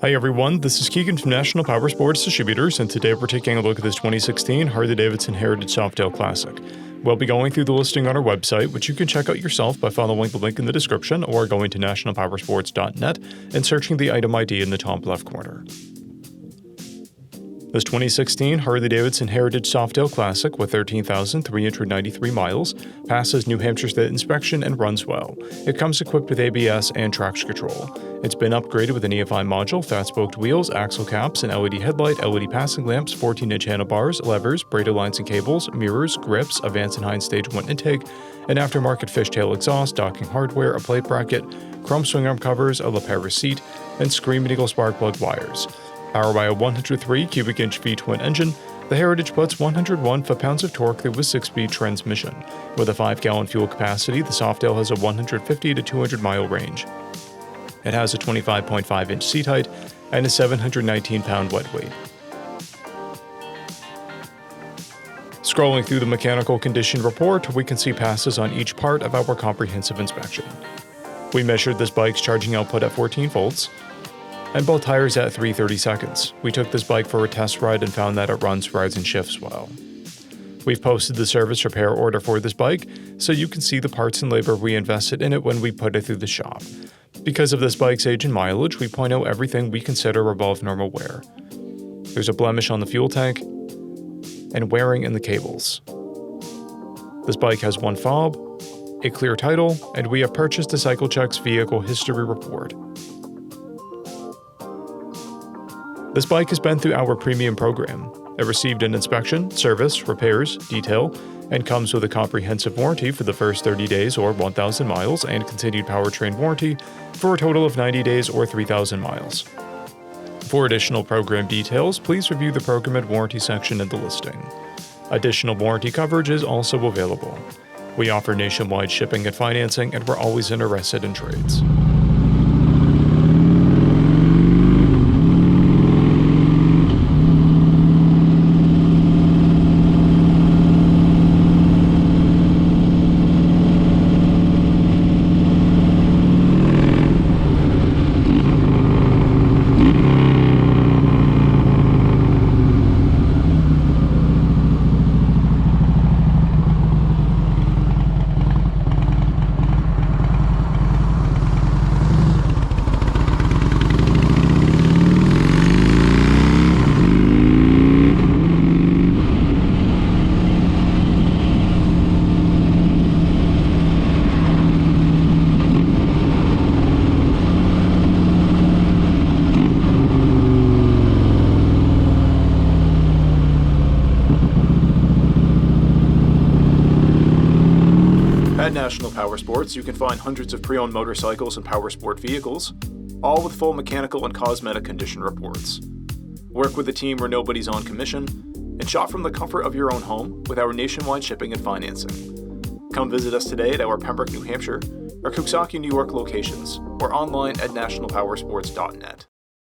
Hi everyone, this is Keegan from National Powersports Distributors, and today we're taking a look at this 2016 Harley Davidson Heritage SOFTAIL Classic. We'll be going through the listing on our website, which you can check out yourself by following the link in the description or going to nationalpowersports.net and searching the item ID in the top left corner. This 2016 Harley Davidson Heritage SOFTAIL Classic with 13,393 miles passes New Hampshire State inspection and runs well. It comes equipped with ABS and traction control. It's been upgraded with an EFI module, fat-spoked wheels, axle caps, an LED headlight, LED passing lamps, 14-inch handlebars, levers, braided lines and cables, mirrors, grips, a Vance & Hines Stage 1 intake, an aftermarket fishtail exhaust, docking hardware, a plate bracket, chrome swing arm covers, a lapel seat, and Screaming Eagle spark plug wires. Powered by a 103 cubic inch V-twin engine, the Heritage puts 101 foot-pounds of torque through a 6-speed transmission. With a 5-gallon fuel capacity, the SOFTAIL has a 150 to 200 mile range. It has a 25.5 inch seat height and a 719-pound wet weight. Scrolling through the mechanical condition report, we can see passes on each part of our comprehensive inspection. We measured this bike's charging output at 14 volts, and both tires at 3/30 seconds. We took this bike for a test ride and found that it runs, rides, and shifts well. We've posted the service repair order for this bike, so you can see the parts and labor we invested in it when we put it through the shop. Because of this bike's age and mileage, we point out everything we consider above normal wear. There's a blemish on the fuel tank, and wearing in the cables. This bike has one fob, a clear title, and we have purchased a CycleCheck's vehicle history report. This bike has been through our premium program. It received an inspection, service, repairs, detail, and comes with a comprehensive warranty for the first 30 days or 1,000 miles and continued powertrain warranty for a total of 90 days or 3,000 miles. For additional program details, please review the program and warranty section in the listing. Additional warranty coverage is also available. We offer nationwide shipping and financing, and we're always interested in trades. At National Powersports, you can find hundreds of pre-owned motorcycles and powersport vehicles, all with full mechanical and cosmetic condition reports. Work with a team where nobody's on commission, and shop from the comfort of your own home with our nationwide shipping and financing. Come visit us today at our Pembroke, New Hampshire, or Coxsackie, New York locations, or online at nationalpowersports.net.